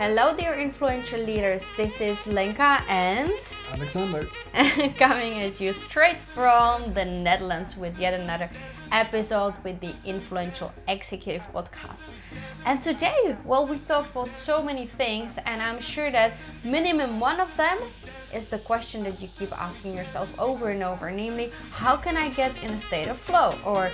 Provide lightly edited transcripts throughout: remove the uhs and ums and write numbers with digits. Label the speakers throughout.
Speaker 1: Hello dear influential leaders, this is Lenka and
Speaker 2: Alexander.
Speaker 1: coming at you straight from the Netherlands with yet another episode with the Influential Executive Podcast. And today, we talk about so many things, and I'm sure that minimum one of them is the question that you keep asking yourself over and over, namely, how can I get in a state of flow? Or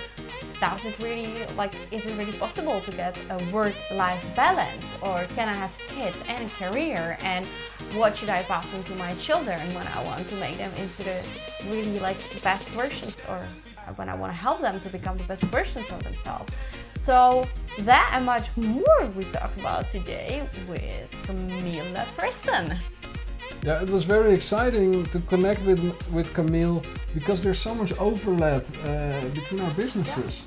Speaker 1: is it really possible to get a work-life balance? Or can I have kids and a career? And what should I pass on to my children when I want to make them into the really best versions, or when I want to help them to become the best versions of themselves? So that and much more we talk about today with Camille Preston.
Speaker 2: Yeah, it was very exciting to connect with Camille because there's so much overlap between our businesses.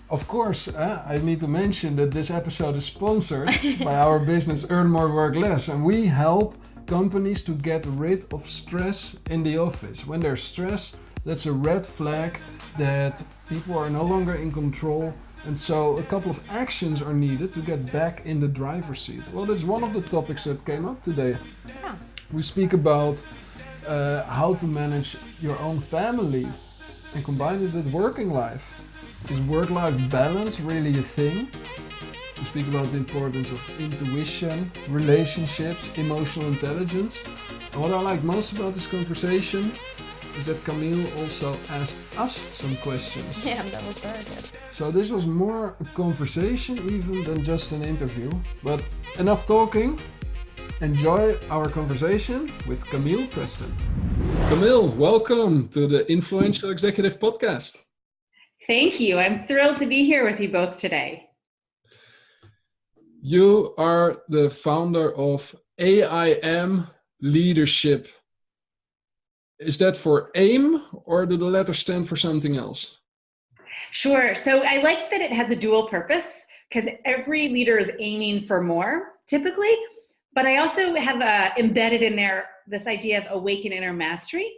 Speaker 2: Of course, I need to mention that this episode is sponsored by our business Earn More, Work Less, and we help companies to get rid of stress in the office. When there's stress, that's a red flag that people are no longer in control, and so a couple of actions are needed to get back in the driver's seat. Well, that's one of the topics that came up today.
Speaker 1: Yeah.
Speaker 2: We speak about how to manage your own family and combine it with working life. Is work-life balance really a thing? We speak about the importance of intuition, relationships, emotional intelligence. And what I like most about this conversation is that Camille also asked us some questions.
Speaker 1: Yeah, that was very good.
Speaker 2: So this was more a conversation even than just an interview. But enough talking. Enjoy our conversation with Camille Preston. Camille, welcome to the Influential Executive Podcast.
Speaker 3: Thank you. I'm thrilled to be here with you both today.
Speaker 2: You are the founder of AIM Leadership. Is that for AIM, or do the letters stand for something else?
Speaker 3: Sure. So I like that it has a dual purpose, because every leader is aiming for more, typically. But I also have embedded in there this idea of awaken inner mastery,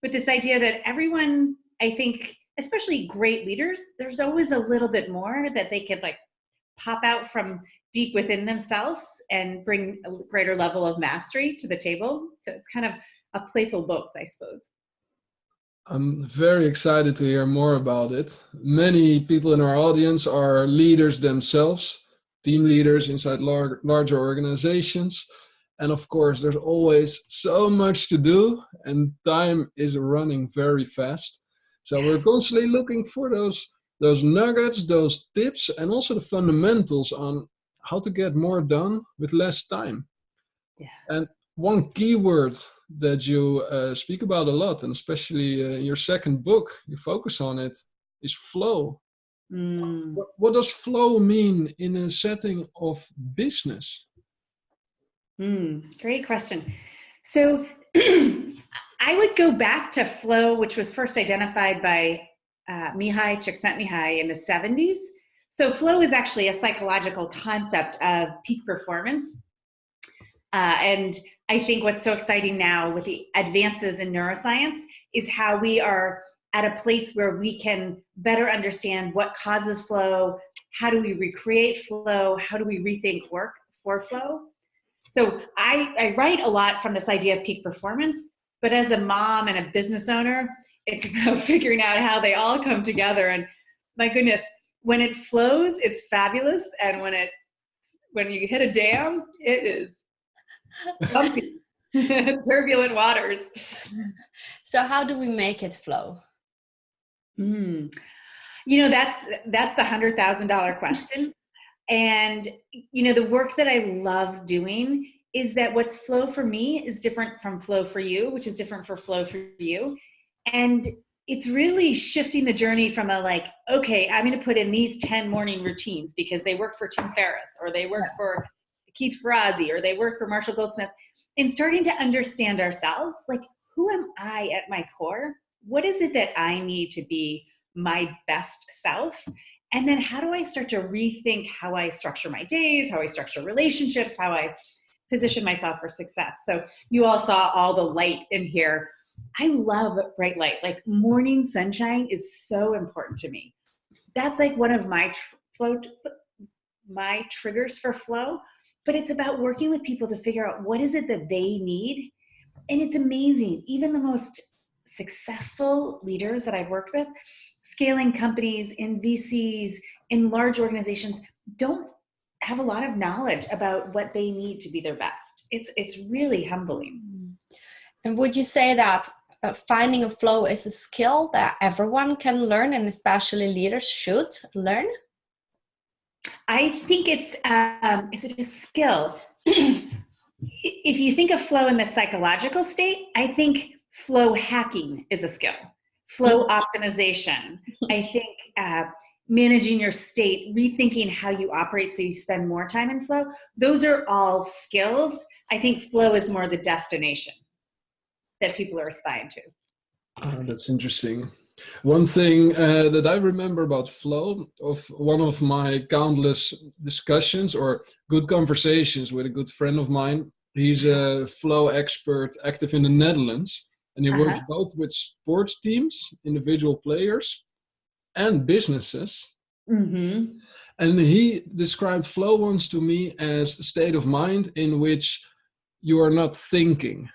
Speaker 3: with this idea that everyone, I think, especially great leaders, there's always a little bit more that they could pop out from deep within themselves and bring a greater level of mastery to the table. So it's kind of a playful both, I suppose.
Speaker 2: I'm very excited to hear more about it. Many people in our audience are leaders themselves, team leaders inside larger organizations. And of course, there's always so much to do, and time is running very fast. So we're constantly looking for those nuggets, those tips, and also the fundamentals on how to get more done with less time.
Speaker 3: Yeah.
Speaker 2: And one keyword that you speak about a lot, and especially in your second book, you focus on it, is flow. What does flow mean in a setting of business?
Speaker 3: Great question. So I would go back to flow, which was first identified by Mihai Csikszentmihalyi in the 70s. So flow is actually a psychological concept of peak performance. And I think what's so exciting now with the advances in neuroscience is how we are at a place where we can better understand what causes flow, how do we recreate flow, how do we rethink work for flow. So I write a lot from this idea of peak performance, but as a mom and a business owner, it's about figuring out how they all come together. And my goodness, when it flows, it's fabulous. And when you hit a dam, it is bumpy, turbulent waters.
Speaker 1: So how do we make it flow?
Speaker 3: That's the $100,000 question. And, the work that I love doing is that what's flow for me is different from flow for you, which is different for flow for you. And it's really shifting the journey from okay, I'm going to put in these 10 morning routines because they work for Tim Ferriss, or they work for Keith Ferrazzi, or they work for Marshall Goldsmith, and starting to understand ourselves, who am I at my core? What is it that I need to be my best self? And then how do I start to rethink how I structure my days, how I structure relationships, how I position myself for success? So you all saw all the light in here. I love bright light. Morning sunshine is so important to me. That's one of my triggers for flow. but it's about working with people to figure out what is it that they need. And it's amazing. Even the most successful leaders that I've worked with, scaling companies, in VCs, in large organizations, don't have a lot of knowledge about what they need to be their best. It's really humbling.
Speaker 1: And would you say that finding a flow is a skill that everyone can learn, and especially leaders should learn?
Speaker 3: I think it's a skill. If you think of flow in the psychological state, I think flow hacking is a skill. Flow optimization. I think managing your state, rethinking how you operate so you spend more time in flow. Those are all skills. I think flow is more the destination that people are aspiring to.
Speaker 2: That's interesting. One thing that I remember about flow, of one of my countless discussions or good conversations with a good friend of mine. He's a flow expert active in the Netherlands, and he works both with sports teams, individual players, and businesses.
Speaker 3: Mm-hmm.
Speaker 2: And he described flow once to me as a state of mind in which you are not thinking,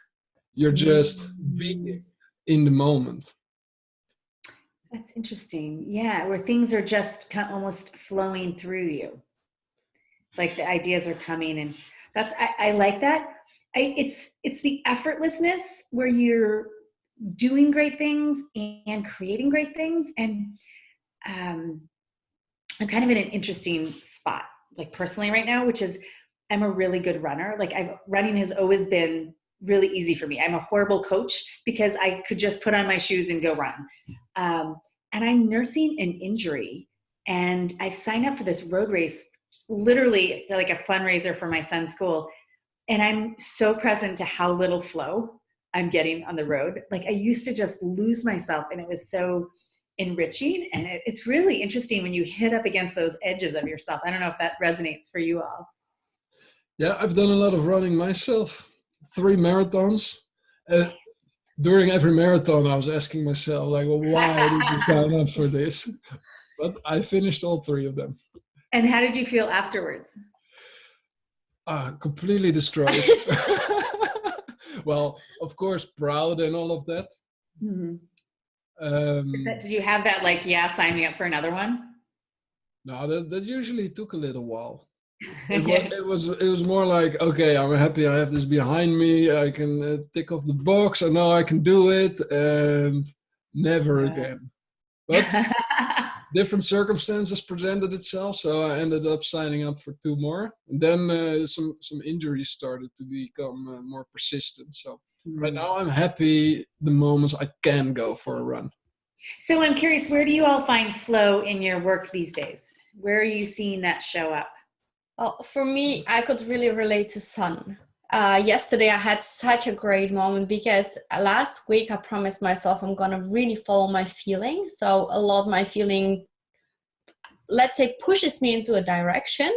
Speaker 2: you're just being in the moment.
Speaker 3: That's interesting. Yeah, where things are just kind of almost flowing through you. Like the ideas are coming, and that's I like that. It's the effortlessness where you're doing great things and creating great things. And I'm kind of in an interesting spot, like personally right now, which is I'm a really good runner. Like running has always been really easy for me. I'm a horrible coach because I could just put on my shoes and go run. And I'm nursing an injury, and I've signed up for this road race, literally like a fundraiser for my son's school. And I'm so present to how little flow I'm getting on the road. Like I used to just lose myself, and it was so enriching. And it's really interesting when you hit up against those edges of yourself. I don't know if that resonates for you all.
Speaker 2: Yeah, I've done a lot of running myself. 3 marathons. During every marathon, I was asking myself, like, well, why did you sign up for this? But I finished all 3 of them.
Speaker 3: And how did you feel afterwards?
Speaker 2: Completely destroyed. Well, of course, proud and all of that.
Speaker 3: Mm-hmm. Did you have that, like, yeah, sign me up for another one?
Speaker 2: No, that usually took a little while. It was more like, okay, I'm happy I have this behind me. I can tick off the box. I know I can do it, and never again. But different circumstances presented itself, so I ended up signing up for 2 more. And then some injuries started to become more persistent. So right now I'm happy the moments I can go for a run.
Speaker 3: So I'm curious, where do you all find flow in your work these days? Where are you seeing that show up?
Speaker 1: Well, for me, I could really relate to sun. Yesterday, I had such a great moment because last week I promised myself I'm going to really follow my feeling. So a lot of my feeling, let's say, pushes me into a direction.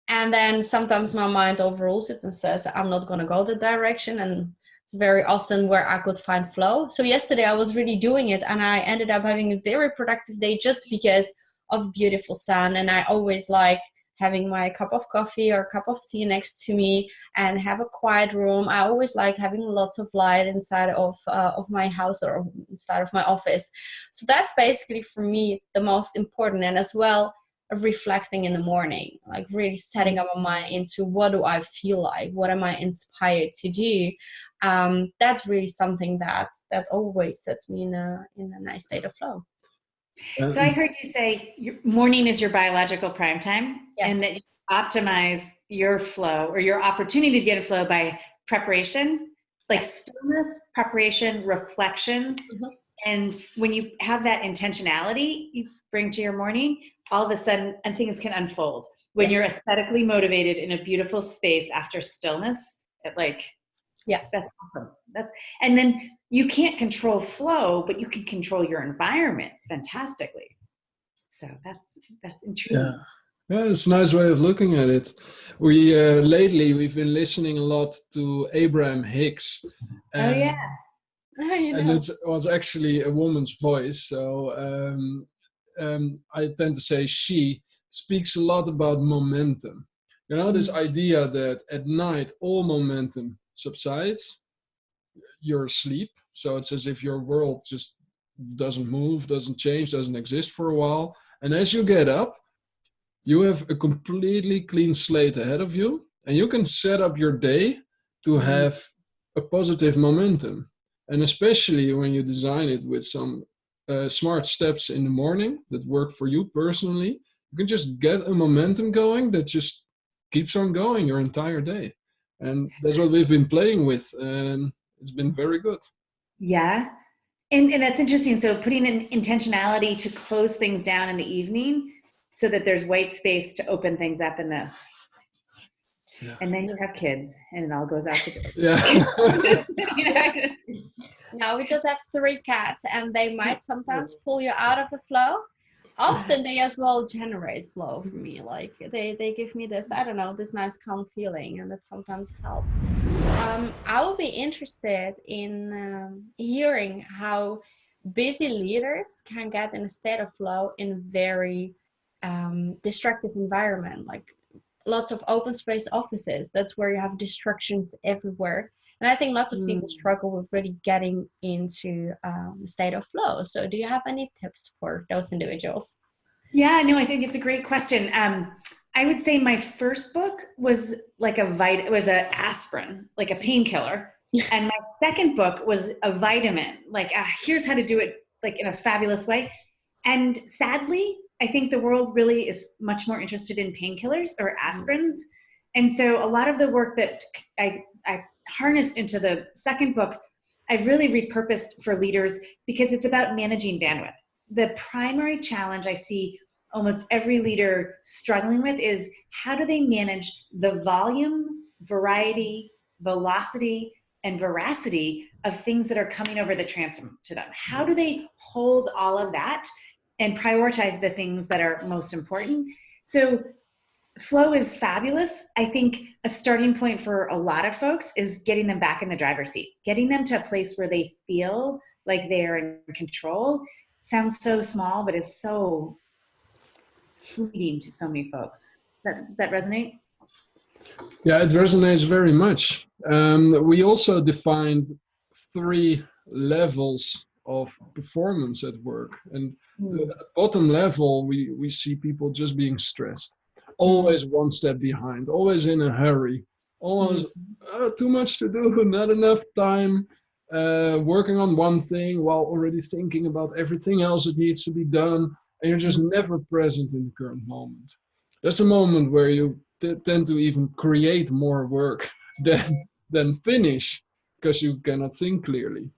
Speaker 1: And then sometimes my mind overrules it and says, I'm not going to go that direction. And it's very often where I could find flow. So yesterday I was really doing it, and I ended up having a very productive day just because of beautiful sun. And I always like having my cup of coffee or cup of tea next to me and have a quiet room. I always like having lots of light inside of my house or inside of my office. So that's basically for me the most important, and as well reflecting in the morning, like really setting up my mind into what do I feel like, what am I inspired to do. That's really something that always sets me in a nice state of flow.
Speaker 3: So I heard you say your morning is your biological prime time, yes, and that you optimize your flow or your opportunity to get a flow by preparation, like stillness, preparation, reflection. Mm-hmm. And when you have that intentionality you bring to your morning, all of a sudden and things can unfold. When you're aesthetically motivated in a beautiful space after stillness, that's awesome. And then you can't control flow, but you can control your environment fantastically. So that's intriguing.
Speaker 2: Yeah, it's a nice way of looking at it. We lately we've been listening a lot to Abraham Hicks. And it was actually a woman's voice. So I tend to say she speaks a lot about momentum. You know, this idea that at night all momentum subsides, you're asleep. So it's as if your world just doesn't move, doesn't change, doesn't exist for a while. And as you get up, you have a completely clean slate ahead of you, and you can set up your day to have a positive momentum. And especially when you design it with some smart steps in the morning that work for you personally, you can just get a momentum going that just keeps on going your entire day. And that's what we've been playing with, and it's been very good.
Speaker 3: Yeah. And that's interesting. So putting an intentionality to close things down in the evening so that there's white space to open things up in the, and then you have kids and it all goes out the door.
Speaker 2: Yeah.
Speaker 1: No, we just have 3 cats, and they might sometimes pull you out of the flow. Often they as well generate flow for me. Like they give me this, I don't know, this nice calm feeling, and that sometimes helps. I will be interested in hearing how busy leaders can get in a state of flow in very destructive environment, like lots of open space offices. That's where you have distractions everywhere. And I think lots of people struggle with really getting into a state of flow. So do you have any tips for those individuals?
Speaker 3: Yeah, no, I think it's a great question. I would say my first book was like it was an aspirin, like a painkiller. And my second book was a vitamin, like here's how to do it like in a fabulous way. And sadly, I think the world really is much more interested in painkillers or aspirins. And so a lot of the work that I harnessed into the second book, I've really repurposed for leaders because it's about managing bandwidth. The primary challenge I see almost every leader struggling with is how do they manage the volume, variety, velocity, and veracity of things that are coming over the transom to them? How do they hold all of that and prioritize the things that are most important? So flow is fabulous. I think a starting point for a lot of folks is getting them back in the driver's seat, getting them to a place where they feel like they're in control. Sounds so small, but it's so fleeting to so many folks. Does that resonate?
Speaker 2: Yeah, it resonates very much. We also defined 3 levels of performance at work. And at the bottom level, we see people just being stressed. Always one step behind, always in a hurry, always too much to do, not enough time, working on one thing while already thinking about everything else that needs to be done, and you're just never present in the current moment. That's a moment where you tend to even create more work than finish because you cannot think clearly.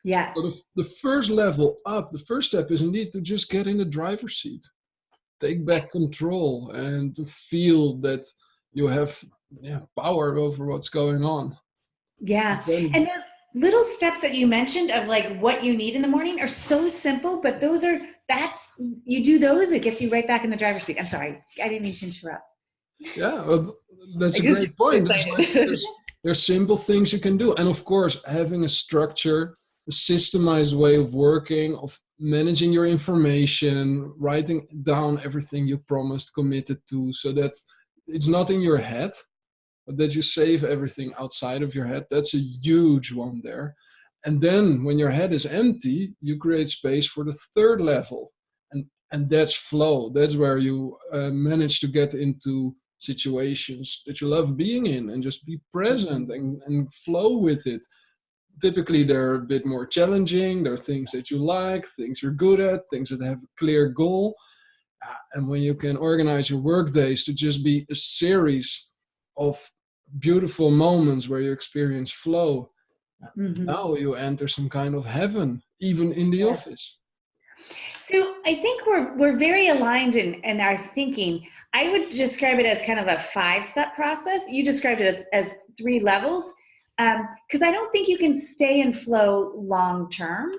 Speaker 3: Yes.
Speaker 2: So the first level up, the first step is indeed to just get in the driver's seat. Take back control and to feel that you have power over what's going on.
Speaker 3: Yeah. And those little steps that you mentioned of like what you need in the morning are so simple, but you do those, it gets you right back in the driver's seat. I'm sorry, I didn't mean to interrupt.
Speaker 2: Yeah, well, that's a great point. There's simple things you can do. And of course, having a structure, a systemized way of working, of managing your information, writing down everything you promised, committed to, so that it's not in your head, but that you save everything outside of your head. That's a huge one there. And then when your head is empty, you create space for the third level. And that's flow. That's where you manage to get into situations that you love being in and just be present and flow with it. Typically, they're a bit more challenging. There are things that you like, things you're good at, things that have a clear goal. And when you can organize your work days to just be a series of beautiful moments where you experience flow, now you enter some kind of heaven, even in the office.
Speaker 3: So I think we're very aligned in our thinking. I would describe it as kind of a 5-step process. You described it as 3 levels, because I don't think you can stay in flow long term.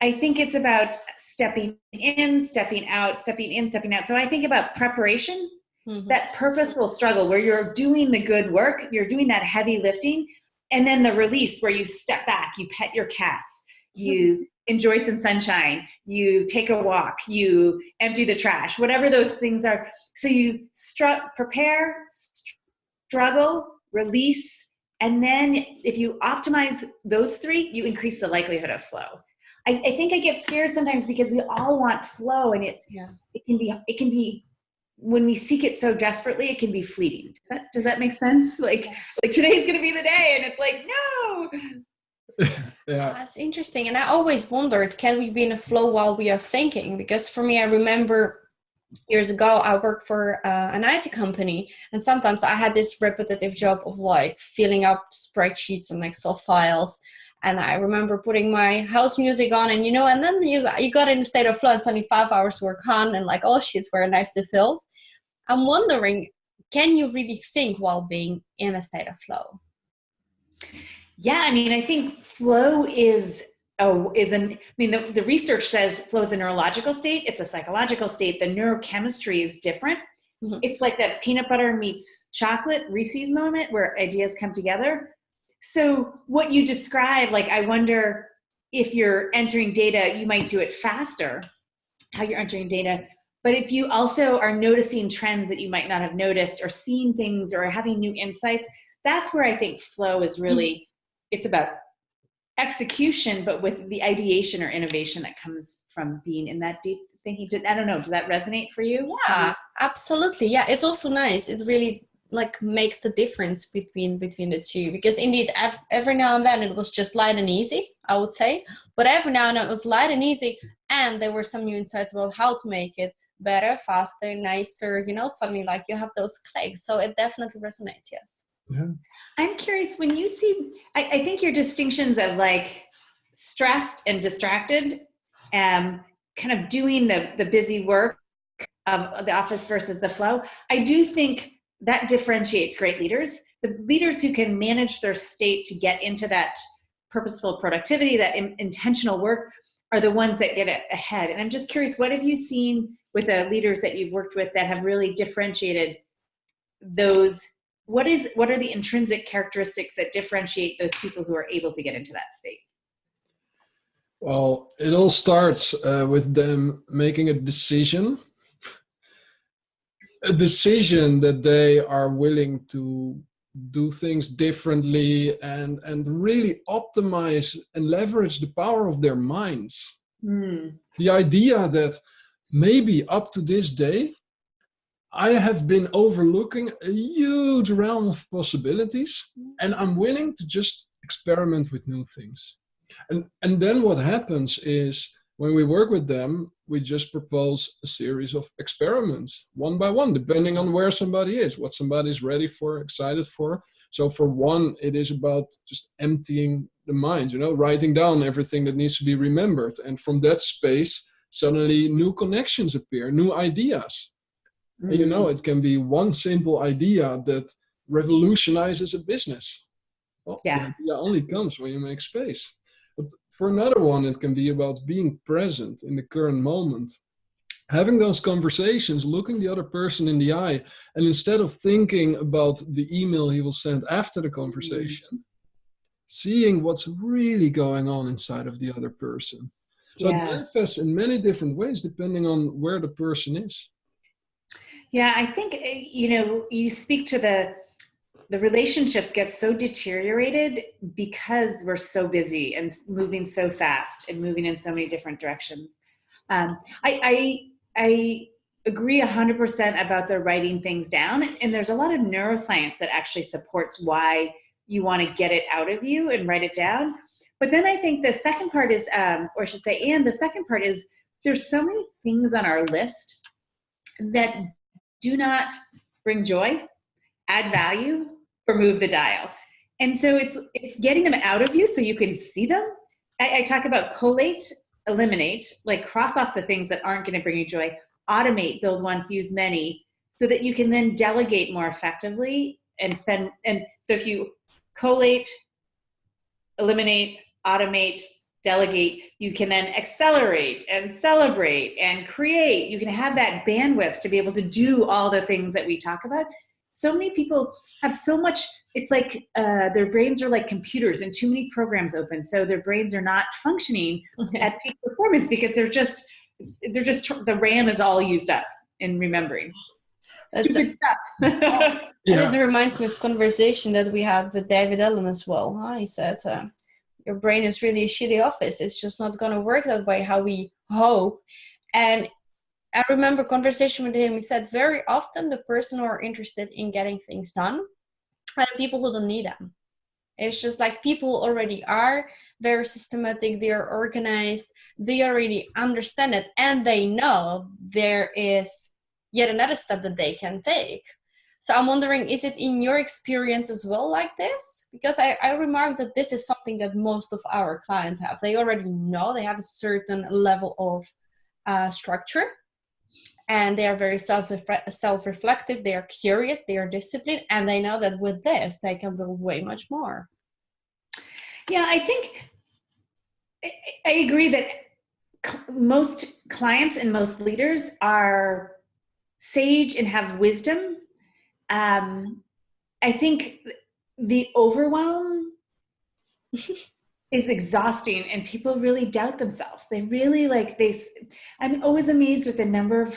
Speaker 3: I think it's about stepping in, stepping out, stepping in, stepping out. So I think about preparation, that purposeful struggle where you're doing the good work, you're doing that heavy lifting, and then the release where you step back, you pet your cats, you enjoy some sunshine, you take a walk, you empty the trash, whatever those things are. So you prepare, struggle, release, and then if you optimize those three, you increase the likelihood of flow. I think I get scared sometimes because we all want flow, and it can be when we seek it so desperately, it can be fleeting. Does that make sense? Like today's going to be the day, and it's like, no.
Speaker 2: Yeah.
Speaker 1: That's interesting. And I always wondered, can we be in a flow while we are thinking? Because for me, I remember years ago, I worked for an IT company, and sometimes I had this repetitive job of like filling up spreadsheets and Excel files. And I remember putting my house music on, and and then you got in a state of flow, and suddenly 5 hours were gone, and like all sheets were nicely filled. I'm wondering, can you really think while being in a state of flow?
Speaker 3: Yeah, I mean, I think flow the research says flow is a neurological state. It's a psychological state. The neurochemistry is different. Mm-hmm. It's like that peanut butter meets chocolate Reese's moment where ideas come together. So what you describe, like, I wonder if you're entering data, you might do it faster, how you're entering data. But if you also are noticing trends that you might not have noticed, or seeing things, or having new insights, that's where I think flow is really, it's about execution, but with the ideation or innovation that comes from being in that deep thinking. I don't know, does that resonate for you?
Speaker 1: Yeah, absolutely. Yeah, it's also nice. It really like makes the difference between the two, because indeed every now and then it was just light and easy, I would say, but every now and then it was light and easy, and there were some new insights about how to make it better, faster, nicer, suddenly like you have those clicks. So it definitely resonates. Yes.
Speaker 2: Yeah.
Speaker 3: I'm curious, when you see, I think your distinctions of like stressed and distracted, kind of doing the busy work of the office versus the flow, I do think that differentiates great leaders. The leaders who can manage their state to get into that purposeful productivity, that intentional work, are the ones that get ahead. And I'm just curious, what have you seen with the leaders that you've worked with that have really differentiated those? What are the intrinsic characteristics that differentiate those people who are able to get into that state?
Speaker 2: Well, it all starts with them making a decision that they are willing to do things differently and really optimize and leverage the power of their minds. The idea that maybe up to this day, I have been overlooking a huge realm of possibilities, and I'm willing to just experiment with new things. And then what happens is, when we work with them, we just propose a series of experiments, one by one, depending on where somebody is, what somebody's ready for, excited for. So for one, it is about just emptying the mind, writing down everything that needs to be remembered. And from that space, suddenly new connections appear, new ideas. And it can be one simple idea that revolutionizes a business. Well, the idea only comes when you make space. But for another one, it can be about being present in the current moment, having those conversations, looking the other person in the eye, and instead of thinking about the email he will send after the conversation, seeing what's really going on inside of the other person. So it manifests in many different ways depending on where the person is.
Speaker 3: Yeah, I think, you speak to the relationships get so deteriorated because we're so busy and moving so fast and moving in so many different directions. I agree 100% about the writing things down. And there's a lot of neuroscience that actually supports why you want to get it out of you and write it down. But then I think the second part is, the second part is, there's so many things on our list that do not bring joy, add value, or move the dial. And so it's getting them out of you so you can see them. I talk about collate, eliminate, like cross off the things that aren't going to bring you joy, automate, build once, use many, so that you can then delegate more effectively and so if you collate, eliminate, automate, delegate, you can then accelerate and celebrate and create. You can have that bandwidth to be able to do all the things that we talk about. So many people have so much, it's like their brains are like computers and too many programs open. So their brains are not functioning at peak performance because the RAM is all used up in remembering.
Speaker 1: That's
Speaker 3: stupid stuff.
Speaker 1: And it reminds me of conversation that we had with David Allen as well. He said, your brain is really a shitty office. It's just not going to work that way how we hope. And I remember conversation with him. He said very often the person who are interested in getting things done are the people who don't need them. It's just like people already are very systematic, they are organized, they already understand it, and they know there is yet another step that they can take. So I'm wondering, is it in your experience as well like this? Because I remarked that this is something that most of our clients have. They already know, they have a certain level of structure, and they are very self-reflective, they are curious, they are disciplined, and they know that with this, they can build way much more.
Speaker 3: Yeah, I think I agree that most clients and most leaders are sage and have wisdom. I think the overwhelm is exhausting, and people really doubt themselves. They really I'm always amazed at the number of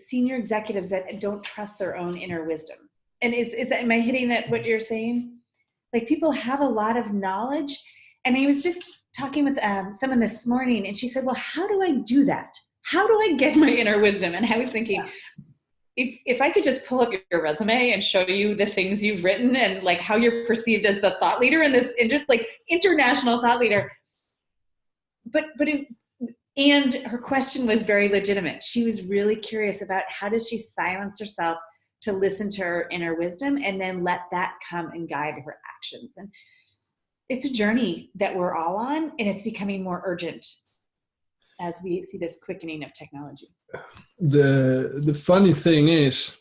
Speaker 3: senior executives that don't trust their own inner wisdom. And am I hitting that what you're saying? Like, people have a lot of knowledge. And I was just talking with someone this morning, and she said, well, how do I do that? How do I get my inner wisdom? And I was thinking, if I could just pull up your resume and show you the things you've written and like how you're perceived as the thought leader in this international thought leader. And her question was very legitimate. She was really curious about how does she silence herself to listen to her inner wisdom and then let that come and guide her actions. And it's a journey that we're all on, and it's becoming more urgent as we see this quickening of technology.
Speaker 2: The funny thing is,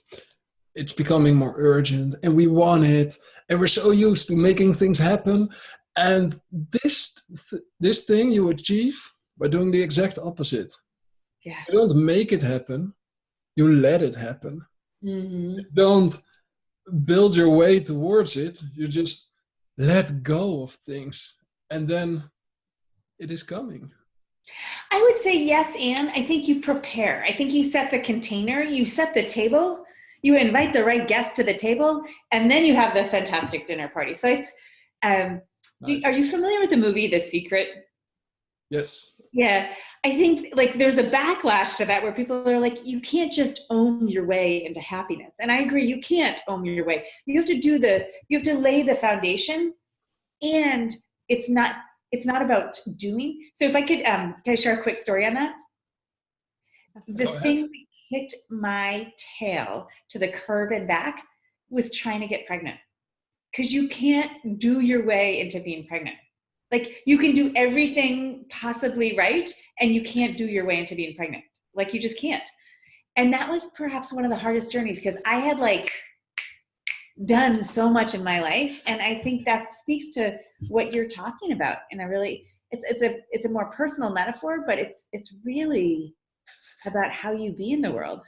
Speaker 2: it's becoming more urgent, and we want it, and we're so used to making things happen. And this thing you achieve by doing the exact opposite.
Speaker 3: Yeah.
Speaker 2: You don't make it happen, you let it happen.
Speaker 3: Mm-hmm.
Speaker 2: You don't build your way towards it, you just let go of things, and then it is coming.
Speaker 3: I would say yes, and I think you prepare. I think you set the container, you set the table, you invite the right guests to the table, and then you have the fantastic dinner party. So it's, nice. Are you familiar with the movie The Secret?
Speaker 2: Yes.
Speaker 3: Yeah, I think like there's a backlash to that where people are like, you can't just own your way into happiness. And I agree, you can't own your way. You have to lay the foundation, and it's not about doing. So if I could, can I share a quick story on that? The thing that kicked my tail to the curb and back was trying to get pregnant. Because you can't do your way into being pregnant. Like, you can do everything possibly right, and you can't do your way into being pregnant. Like, you just can't. And that was perhaps one of the hardest journeys, because I had done so much in my life. And I think that speaks to what you're talking about. And it's a more personal metaphor, but it's really about how you be in the world.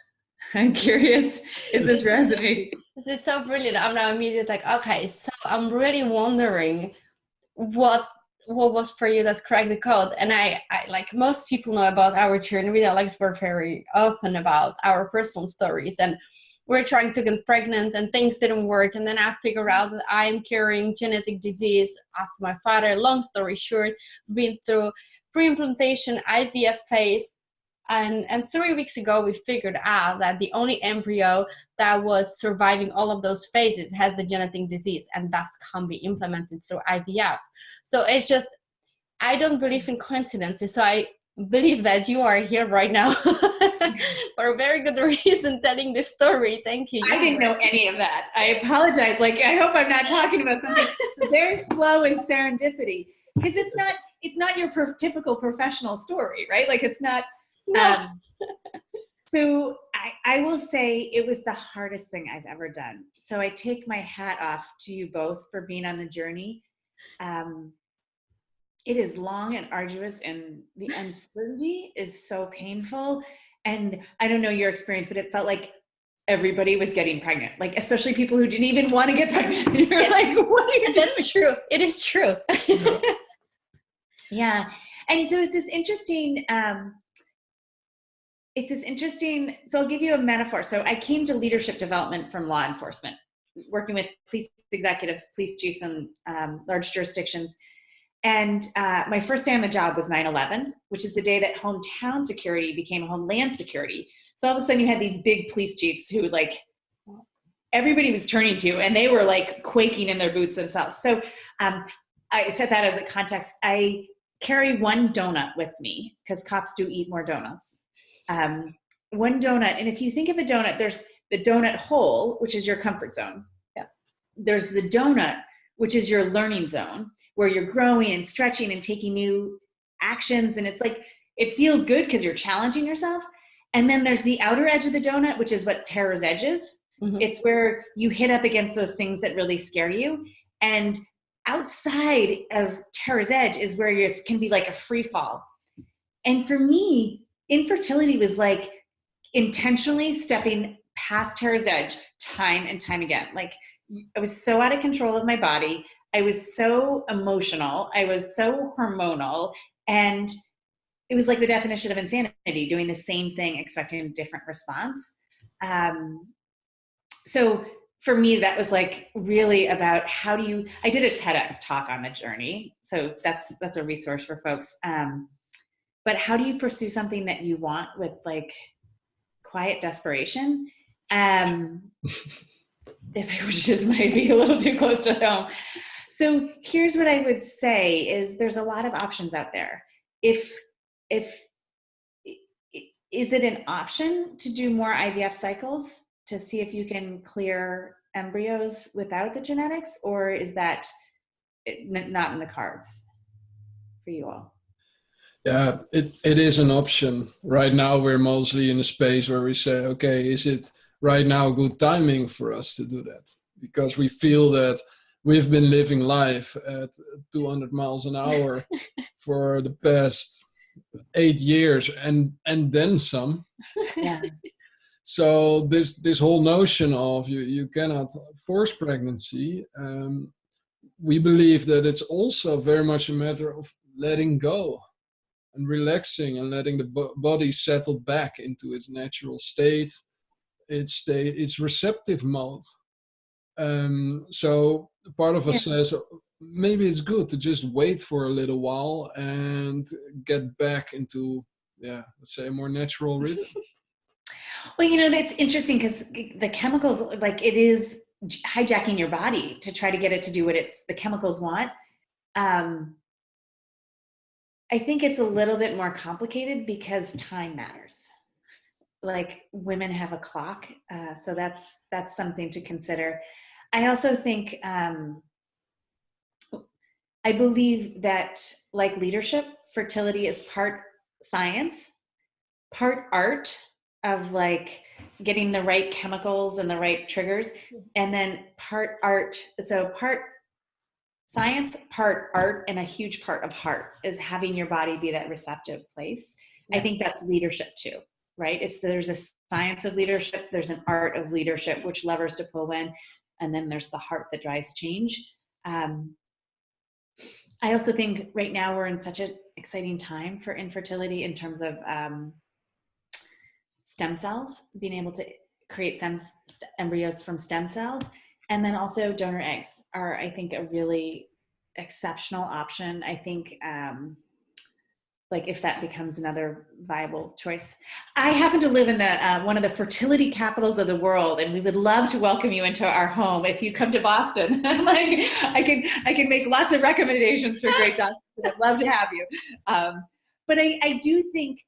Speaker 3: I'm curious, is this resonating?
Speaker 1: This is so brilliant. I'm now immediately like, okay, so I'm really wondering what was for you that cracked the code. And I like most people know about our journey with Alex, we're very open about our personal stories, and we're trying to get pregnant and things didn't work. And then I figured out that I'm carrying genetic disease after my father. Long story short, been through pre-implantation, IVF phase. And 3 weeks ago, we figured out that the only embryo that was surviving all of those phases has the genetic disease, and thus can be implemented through IVF. So it's just, I don't believe in coincidences. So I believe that you are here right now for a very good reason telling this story. Thank you.
Speaker 3: I didn't know any of that. I apologize. I hope I'm not talking about something. So there's flow and serendipity, because it's not your typical professional story, right? It's not. No. So I will say it was the hardest thing I've ever done. So I take my hat off to you both for being on the journey. It is long and arduous, and the uncertainty is so painful. And I don't know your experience, but it felt like everybody was getting pregnant, especially people who didn't even want to get pregnant. You're what are you doing?
Speaker 1: That's true. It is true.
Speaker 3: Yeah. And so it's this interesting, it's this interesting, so I'll give you a metaphor. So I came to leadership development from law enforcement, working with police executives, police chiefs in large jurisdictions. And my first day on the job was 9/11, which is the day that hometown security became homeland security. So all of a sudden you had these big police chiefs who like everybody was turning to, and they were like quaking in their boots themselves. So I said that as a context. I carry one donut with me because cops do eat more donuts. One donut, and if you think of a donut, there's the donut hole, which is your comfort zone.
Speaker 1: Yeah.
Speaker 3: There's the donut, which is your learning zone, where you're growing and stretching and taking new actions, and it's like it feels good because you're challenging yourself. And then there's the outer edge of the donut, which is what terror's edge is.
Speaker 1: Mm-hmm.
Speaker 3: It's where you hit up against those things that really scare you. And outside of terror's edge is where it can be like a free fall. And for me, infertility was like intentionally stepping past terror's edge time and time again. Like I was so out of control of my body. I was so emotional. I was so hormonal. And it was like the definition of insanity, doing the same thing, expecting a different response. So for me, that was like really about I did a TEDx talk on the journey. So that's a resource for folks. But how do you pursue something that you want with like quiet desperation? If it was just might be a little too close to home. So here's what I would say is there's a lot of options out there. Is it an option to do more IVF cycles to see if you can clear embryos without the genetics, or is that not in the cards for you all?
Speaker 2: Yeah, it is an option. Right now, we're mostly in a space where we say, okay, is it right now good timing for us to do that? Because we feel that we've been living life at 200 miles an hour for the past 8 years and then some.
Speaker 3: Yeah.
Speaker 2: So this whole notion of you cannot force pregnancy, we believe that it's also very much a matter of letting go and relaxing and letting the body settle back into its natural state, its receptive mode. So part of us says maybe it's good to just wait for a little while and get back into, let's say, a more natural rhythm.
Speaker 3: Well, that's interesting because the chemicals, like it is hijacking your body to try to get it to do what the chemicals want. I think it's a little bit more complicated because time matters. Like women have a clock, so that's something to consider. I also think I believe that, like leadership, fertility is part science, part art of like getting the right chemicals and the right triggers, and then part art. So part science, part art, and a huge part of heart is having your body be that receptive place. I think that's leadership too, right? There's a science of leadership, there's an art of leadership, which levers to pull when, and then there's the heart that drives change. I also think right now we're in such an exciting time for infertility in terms of stem cells, being able to create embryos from stem cells. And then also donor eggs are, I think, a really exceptional option. I think like if that becomes another viable choice. I happen to live in one of the fertility capitals of the world, and we would love to welcome you into our home if you come to Boston. Like I can make lots of recommendations for great doctors. I'd love to have you. But I do think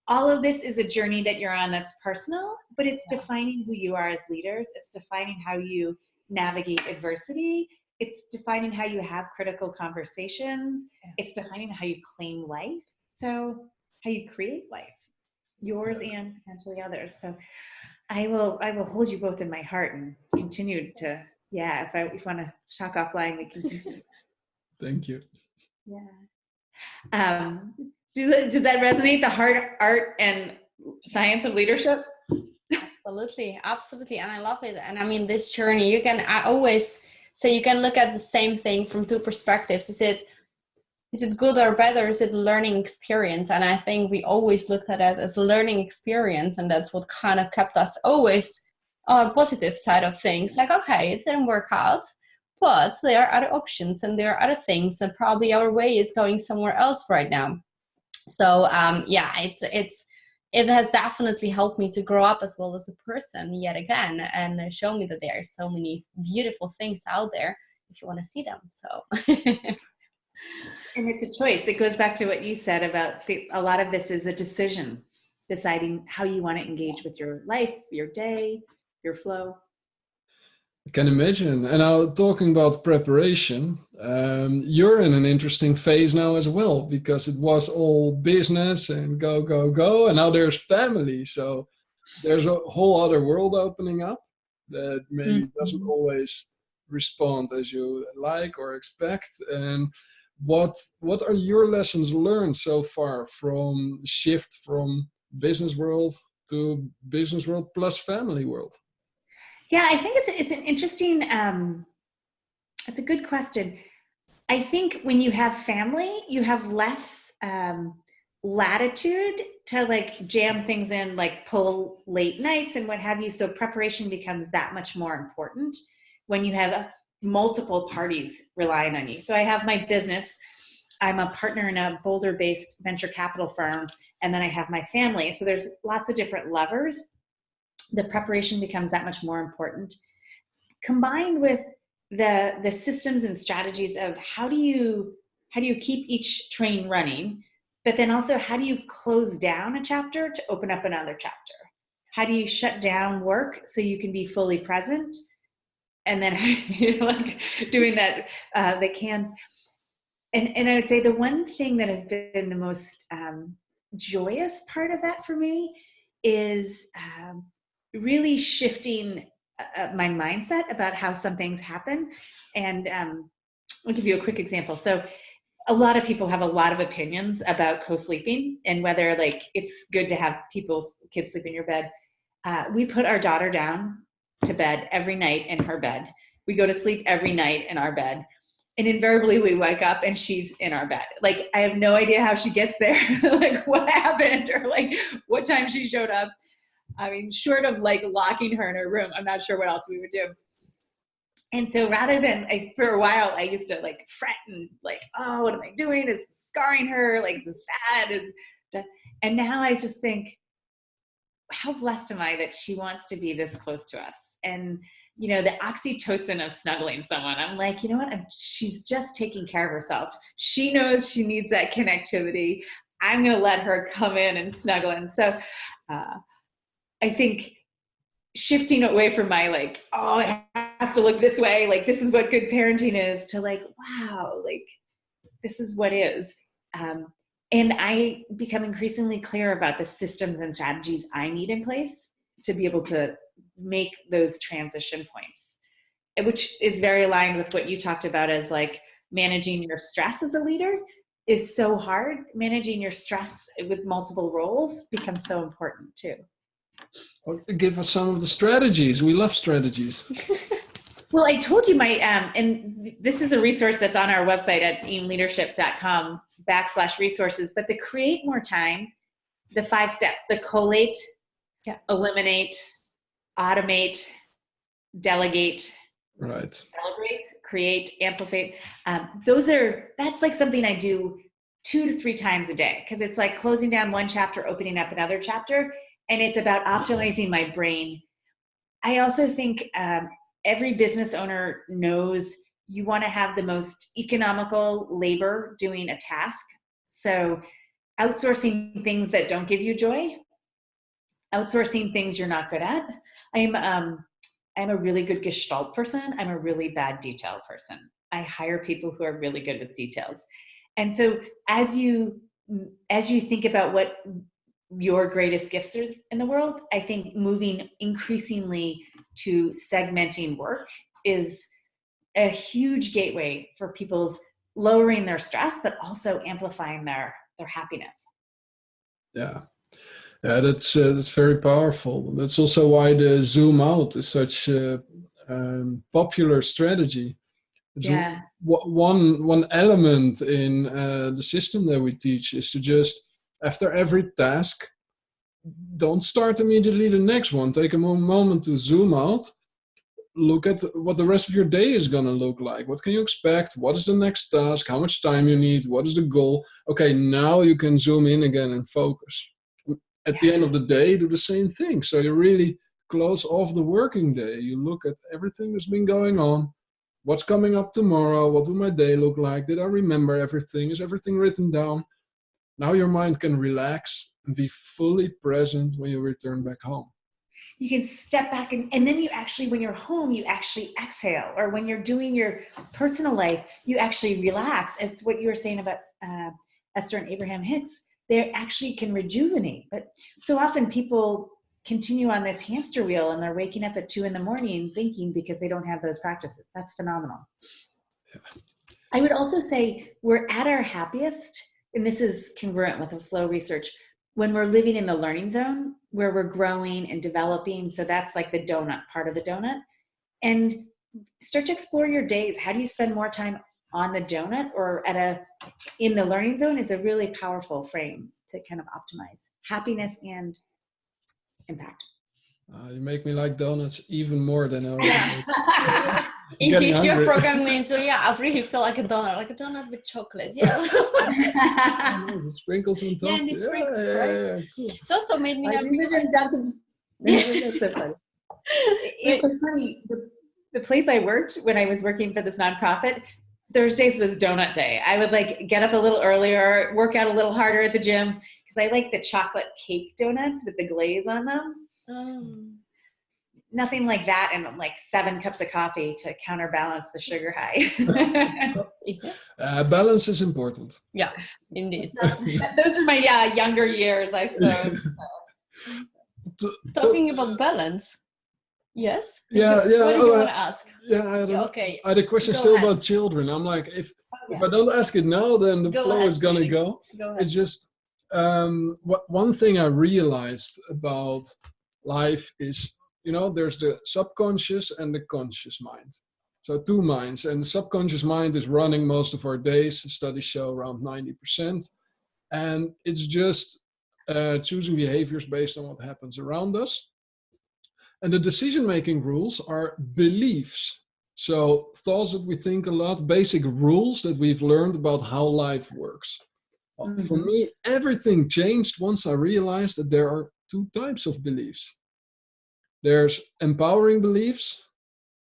Speaker 3: all of this is a journey that you're on that's personal, but it's defining who you are as leaders. It's defining how you navigate adversity. It's defining how you have critical conversations. It's defining how you claim life. So how you create life, yours and potentially others. So I will hold you both in my heart and continue to, if you want to talk offline, we can continue.
Speaker 2: Thank you.
Speaker 3: Yeah. Does that resonate, the heart, art, and science of leadership?
Speaker 1: Absolutely. And I love it. And I mean, this journey, I always say you can look at the same thing from two perspectives. Is it is it good or bad, or is it a learning experience? And I think we always looked at it as a learning experience, and that's what kind of kept us always on a positive side of things. Like, okay, it didn't work out, but there are other options and there are other things, and probably our way is going somewhere else right now. So yeah, it has definitely helped me to grow up as well as a person yet again, and show me that there are so many beautiful things out there if you want to see them. So.
Speaker 3: And it's a choice. It goes back to what you said about a lot of this is a decision, deciding how you want to engage with your life, your day, your flow.
Speaker 2: I can imagine. And now talking about preparation, you're in an interesting phase now as well, because it was all business and go, go, go. And now there's family. So there's a whole other world opening up that maybe doesn't always respond as you like or expect. And what are your lessons learned so far from shift from business world to business world plus family world?
Speaker 3: Yeah, I think it's an interesting, it's a good question. I think when you have family, you have less latitude to like jam things in, like pull late nights and what have you. So preparation becomes that much more important when you have multiple parties relying on you. So I have my business. I'm a partner in a Boulder-based venture capital firm, and then I have my family. So there's lots of different levers. The preparation becomes that much more important, combined with the systems and strategies of how do you keep each train running, but then also how do you close down a chapter to open up another chapter? How do you shut down work so you can be fully present? And then like doing that, the cans. And I would say the one thing that has been the most joyous part of that for me is really shifting my mindset about how some things happen. And I'll give you a quick example. So a lot of people have a lot of opinions about co-sleeping and whether like it's good to have kids sleep in your bed. We put our daughter down to bed every night in her bed. We go to sleep every night in our bed. And invariably we wake up and she's in our bed. Like, I have no idea how she gets there, like what happened or like what time she showed up. I mean, short of like locking her in her room, I'm not sure what else we would do. And so rather than, for a while, I used to like fret and like, oh, what am I doing? Is this scarring her? Like, is this bad? And now I just think, how blessed am I that she wants to be this close to us? And, you know, the oxytocin of snuggling someone, I'm like, you know what? She's just taking care of herself. She knows she needs that connectivity. I'm going to let her come in and snuggle. And so I think shifting away from my like, oh, it has to look this way, like this is what good parenting is, to like, wow, like this is what is. And I become increasingly clear about the systems and strategies I need in place to be able to make those transition points, which is very aligned with what you talked about as like managing your stress as a leader is so hard. Managing your stress with multiple roles becomes so important too.
Speaker 2: Well, give us some of the strategies. We love strategies.
Speaker 3: Well, I told you and this is a resource that's on our website at eamleadership.com/resources, but the create more time, the 5 steps, the collate, eliminate, automate, delegate,
Speaker 2: right,
Speaker 3: celebrate, create, amplify. That's like something I do 2 to 3 times a day, because it's like closing down one chapter, opening up another chapter, and it's about optimizing my brain. I also think every business owner knows you want to have the most economical labor doing a task. So outsourcing things that don't give you joy, outsourcing things you're not good at. I'm a really good Gestalt person. I'm a really bad detail person. I hire people who are really good with details. And so as you think about what your greatest gifts are in the world, I think moving increasingly to segmenting work is a huge gateway for people's lowering their stress, but also amplifying their happiness.
Speaker 2: Yeah, that's very powerful. That's also why the DesuMout is such a popular strategy, It's
Speaker 3: Yeah.
Speaker 2: one element in the system that we teach is to just, after every task, don't start immediately the next one. Take a moment to zoom out. Look at what the rest of your day is going to look like. What can you expect? What is the next task? How much time you need? What is the goal? Okay, now you can zoom in again and focus. At the end of the day, do the same thing. So you really close off the working day. You look at everything that's been going on. What's coming up tomorrow? What will my day look like? Did I remember everything? Is everything written down? Now your mind can relax and be fully present when you return back home.
Speaker 3: You can step back and then you actually, when you're home, you actually exhale. Or when you're doing your personal life, you actually relax. It's what you were saying about Esther and Abraham Hicks. They actually can rejuvenate. But so often people continue on this hamster wheel and they're waking up at 2 a.m. thinking because they don't have those practices. That's phenomenal. Yeah. I would also say we're at our happiest, and this is congruent with the flow research, when we're living in the learning zone where we're growing and developing. So that's like the donut part of the donut. And start to explore your days. How do you spend more time on the donut or in the learning zone is a really powerful frame to kind of optimize happiness and impact.
Speaker 2: You make me like donuts even more than I already.
Speaker 1: In case you're programming, so yeah, I really feel like a donut with chocolate. Yeah.
Speaker 2: With sprinkles on top.
Speaker 1: Yeah, and it's sprinkles, right?
Speaker 2: Yeah, cool.
Speaker 1: It also made me
Speaker 3: That's so funny. It was funny. The place I worked when I was working for this nonprofit, Thursdays was donut day. I would like get up a little earlier, work out a little harder at the gym because I like the chocolate cake donuts with the glaze on them. Nothing like that, and like 7 cups of coffee to counterbalance the sugar high.
Speaker 2: Balance is important.
Speaker 1: Yeah, indeed.
Speaker 3: Those are my younger years, I suppose.
Speaker 2: Talking
Speaker 1: about balance. Yes.
Speaker 2: Yeah.
Speaker 1: What do you want to ask?
Speaker 2: Yeah.
Speaker 1: Okay.
Speaker 2: I had a question still about children. I'm like, if I don't ask it now, then the flow is gonna go. It's just one thing I realized about life is, there's the subconscious and the conscious mind. So 2 minds, and the subconscious mind is running most of our days. Studies show around 90%, and it's just choosing behaviors based on what happens around us. And the decision-making rules are beliefs. So thoughts that we think a lot, basic rules that we've learned about how life works. Mm-hmm. For me, everything changed once I realized that there are 2 types of beliefs. There's empowering beliefs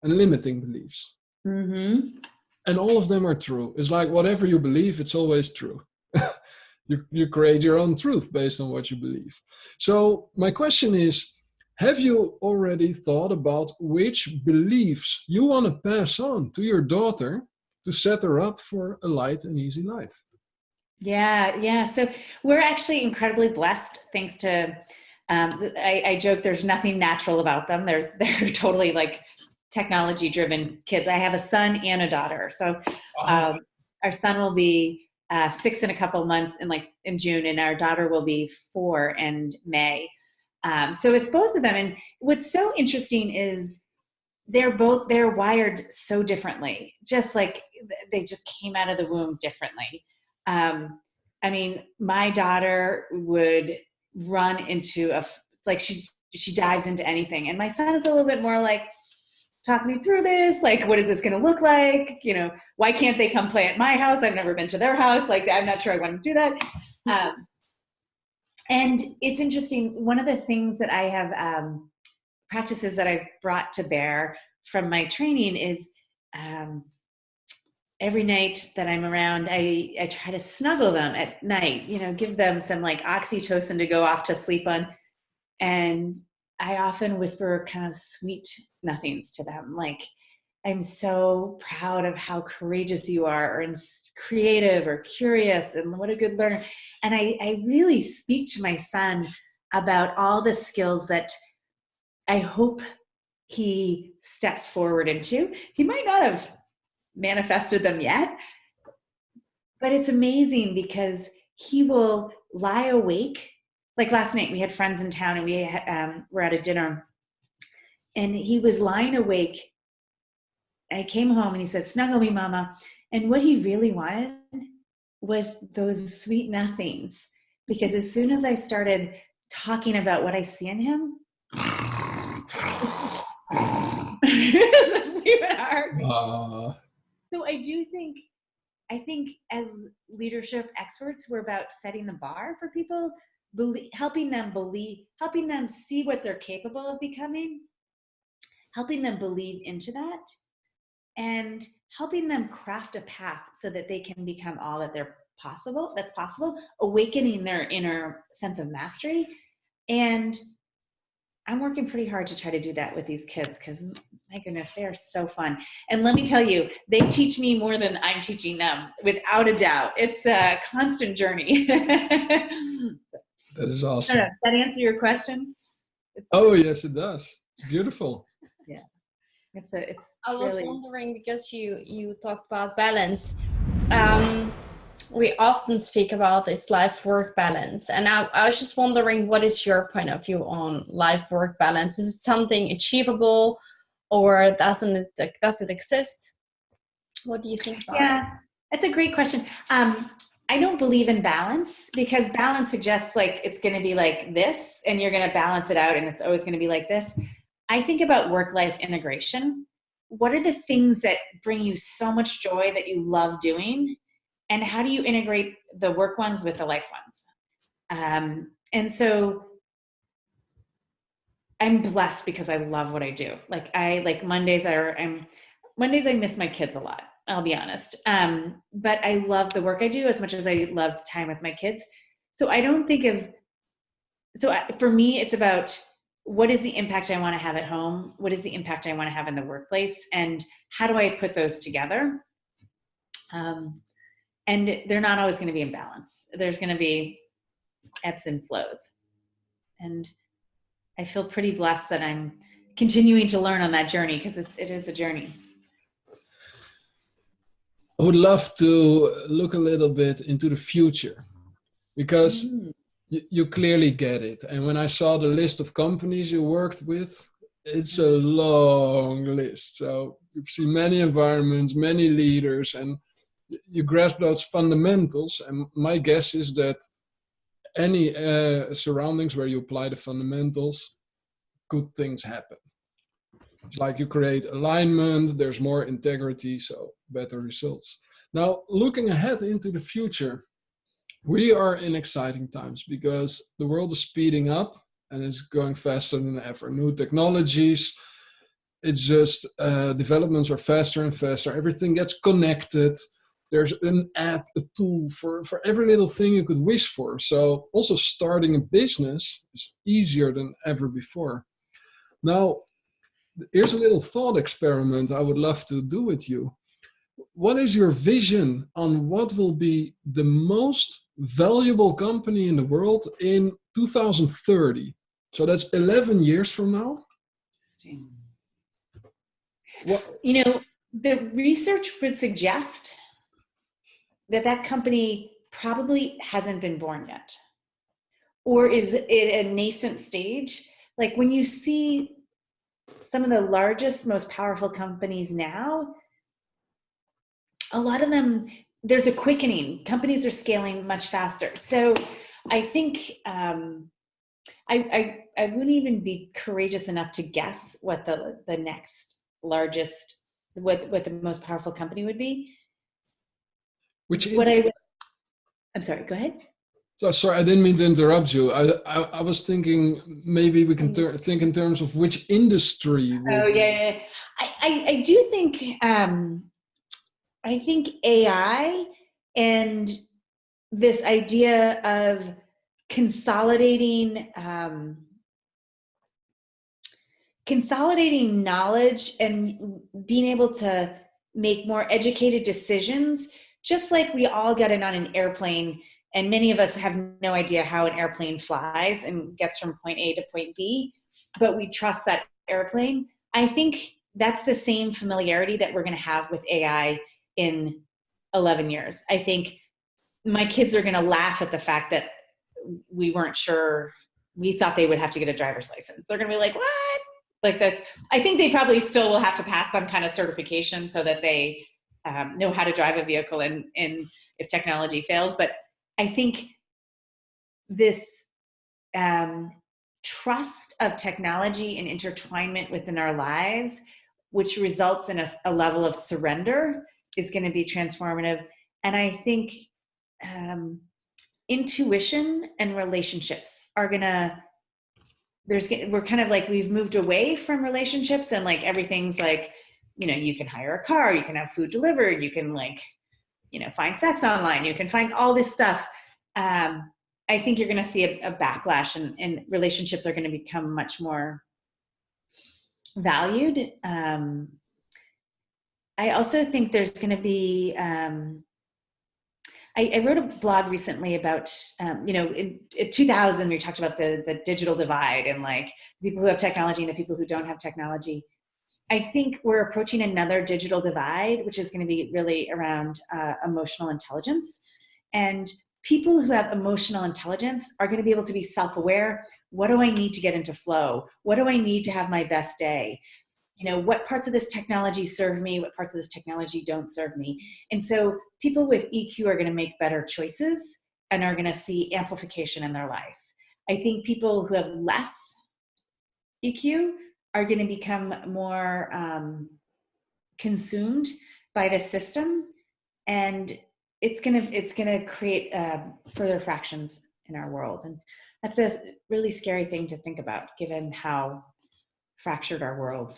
Speaker 2: and limiting beliefs. Mm-hmm. And all of them are true. It's like whatever you believe, it's always true. You create your own truth based on what you believe. So my question is, have you already thought about which beliefs you want to pass on to your daughter to set her up for a light and easy life?
Speaker 3: Yeah. So we're actually incredibly blessed thanks to, I joke there's nothing natural about them. They're totally like technology driven kids. I have a son and a daughter. So our son will be 6 in a couple of months in June, and our daughter will be 4 in May. So it's both of them. And what's so interesting is they're wired so differently, just like they just came out of the womb differently. I mean, my daughter would run into she dives into anything. And my son is a little bit more like, talk me through this. Like, what is this going to look like? Why can't they come play at my house? I've never been to their house. Like, I'm not sure I want to do that. And it's interesting. One of the things that I have, practices that I've brought to bear from my training is every night that I'm around, I try to snuggle them at night, give them some like oxytocin to go off to sleep on. And I often whisper kind of sweet nothings to them. Like, I'm so proud of how courageous you are, or creative or curious, and what a good learner. And I really speak to my son about all the skills that I hope he steps forward into. He might not have manifested them yet, but it's amazing because he will lie awake. Like last night, we had friends in town and we were at a dinner, and he was lying awake I came home and he said, snuggle me, mama. And what he really wanted was those sweet nothings. Because as soon as I started talking about what I see in him, it's a sweetheart. So I think as leadership experts, we're about setting the bar for people, helping them see what they're capable of becoming, helping them believe into that, and helping them craft a path so that they can become all that that's possible, awakening their inner sense of mastery. And I'm working pretty hard to try to do that with these kids because, my goodness, they are so fun. And let me tell you, they teach me more than I'm teaching them, without a doubt. It's a constant journey.
Speaker 2: That is awesome.
Speaker 3: Does that answer your question?
Speaker 2: Oh, yes, it does. It's beautiful.
Speaker 3: Yeah.
Speaker 1: I was wondering, because you talked about balance. We often speak about this life-work balance, and I was just wondering, what is your point of view on life-work balance? Is it something achievable, or does it exist? What do you think about it?
Speaker 3: Yeah, that's a great question. I don't believe in balance, because balance suggests like it's going to be like this, and you're going to balance it out, and it's always going to be like this. I think about work-life integration. What are the things that bring you so much joy that you love doing? And how do you integrate the work ones with the life ones? And so I'm blessed because I love what I do. Mondays I miss my kids a lot, I'll be honest. But I love the work I do as much as I love time with my kids. So for me, it's about, what is the impact I want to have at home? What is the impact I want to have in the workplace? And how do I put those together? And they're not always going to be in balance. There's going to be ebbs and flows. And I feel pretty blessed that I'm continuing to learn on that journey, because it is a journey.
Speaker 2: I would love to look a little bit into the future, because you clearly get it. And when I saw the list of companies you worked with, it's a long list. So you've seen many environments, many leaders, and you grasp those fundamentals. And my guess is that any surroundings where you apply the fundamentals, good things happen. It's like you create alignment, there's more integrity, so better results. Now, looking ahead into the future, we are in exciting times because the world is speeding up and it's going faster than ever. New technologies, it's just developments are faster and faster. Everything gets connected. There's an app, a tool for every little thing you could wish for. So also starting a business is easier than ever before. Now, here's a little thought experiment I would love to do with you. What is your vision on what will be the most valuable company in the world in 2030? So that's 11 years from now.
Speaker 3: The research would suggest that company probably hasn't been born yet, or is at a nascent stage. Like when you see some of the largest, most powerful companies now, a lot of them, there's a quickening. Companies are scaling much faster. So I think I wouldn't even be courageous enough to guess what the next largest, what the most powerful company would be. I'm sorry, go ahead.
Speaker 2: So sorry, I didn't mean to interrupt you. I was thinking maybe we can think in terms of which industry.
Speaker 3: Yeah. I do think, I think AI and this idea of consolidating knowledge and being able to make more educated decisions, just like we all get in on an airplane, and many of us have no idea how an airplane flies and gets from point A to point B, but we trust that airplane. I think that's the same familiarity that we're going to have with AI in 11 years. I think my kids are going to laugh at the fact that we weren't sure. We thought they would have to get a driver's license. They're going to be like, what? like that. I think they probably still will have to pass some kind of certification so that they know how to drive a vehicle and if technology fails. But I think this trust of technology and intertwinement within our lives, which results in a level of surrender, is going to be transformative. And I think intuition and relationships are we're kind of like, we've moved away from relationships and like everything's like, you can hire a car, you can have food delivered, you can find sex online, you can find all this stuff. I think you're going to see a backlash and relationships are going to become much more valued. I also think there's going to be, I wrote a blog recently about, in 2000, we talked about the digital divide and like the people who have technology and the people who don't have technology. I think we're approaching another digital divide, which is going to be really around emotional intelligence. And people who have emotional intelligence are going to be able to be self-aware. What do I need to get into flow? What do I need to have my best day? What parts of this technology serve me? What parts of this technology don't serve me? And so people with EQ are going to make better choices and are going to see amplification in their lives. I think people who have less EQ are going to become more consumed by the system, and it's gonna create further fractions in our world. And that's a really scary thing to think about, given how fractured our world,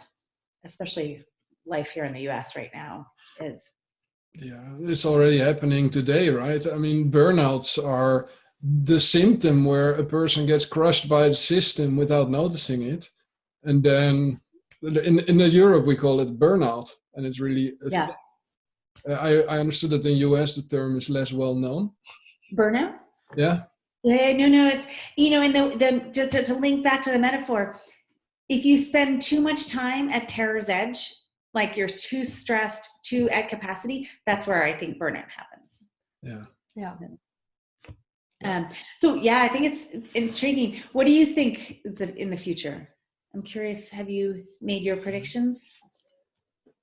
Speaker 3: especially life here in the US right now, is.
Speaker 2: Yeah, it's already happening today, right? I mean, burnouts are the symptom where a person gets crushed by the system without noticing it. And then in Europe, we call it burnout. And it's really a thing. I understood that in US, the term is less well known.
Speaker 3: Burnout?
Speaker 2: Yeah.
Speaker 3: Yeah, no, it's, and just to link back to the metaphor, if you spend too much time at terror's edge, like you're too stressed, too at capacity, that's where I think burnout happens.
Speaker 2: Yeah.
Speaker 1: Yeah.
Speaker 3: So yeah, I think it's intriguing. What do you think in the future? I'm curious, have you made your predictions?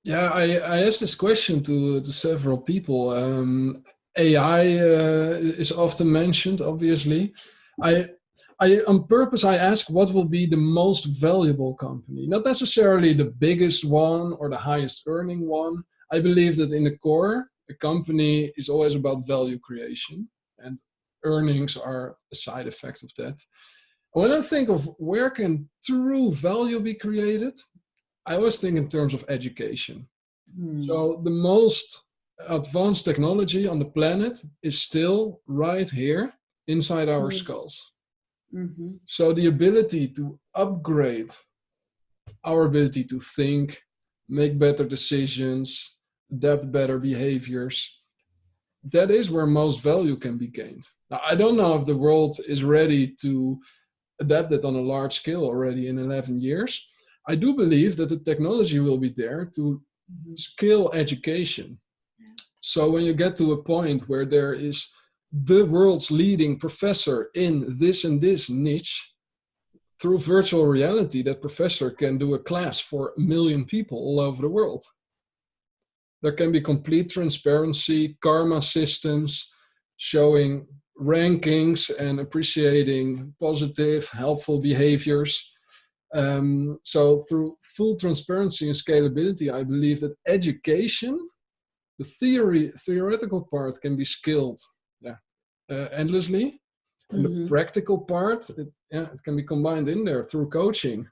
Speaker 2: Yeah, I asked this question to several people. AI is often mentioned, obviously. I on purpose, I ask what will be the most valuable company, not necessarily the biggest one or the highest earning one. I believe that in the core, a company is always about value creation, and earnings are a side effect of that. When I think of where can true value be created, I always think in terms of education. So the most advanced technology on the planet is still right here inside our skulls.
Speaker 3: Mm-hmm.
Speaker 2: So the ability to upgrade our ability to think, make better decisions, adapt better behaviors, that is where most value can be gained. Now, I don't know if the world is ready to adapt it on a large scale already in 11 years. I do believe that the technology will be there to scale education. So when you get to a point where there is the world's leading professor in this and this niche, through virtual reality, that professor can do a class for 1 million people all over the world. There can be complete transparency, karma systems showing rankings and appreciating positive, helpful behaviors. So through full transparency and scalability, I believe that education, the theoretical part, can be scaled endlessly. And the practical part, it can be combined in there through coaching.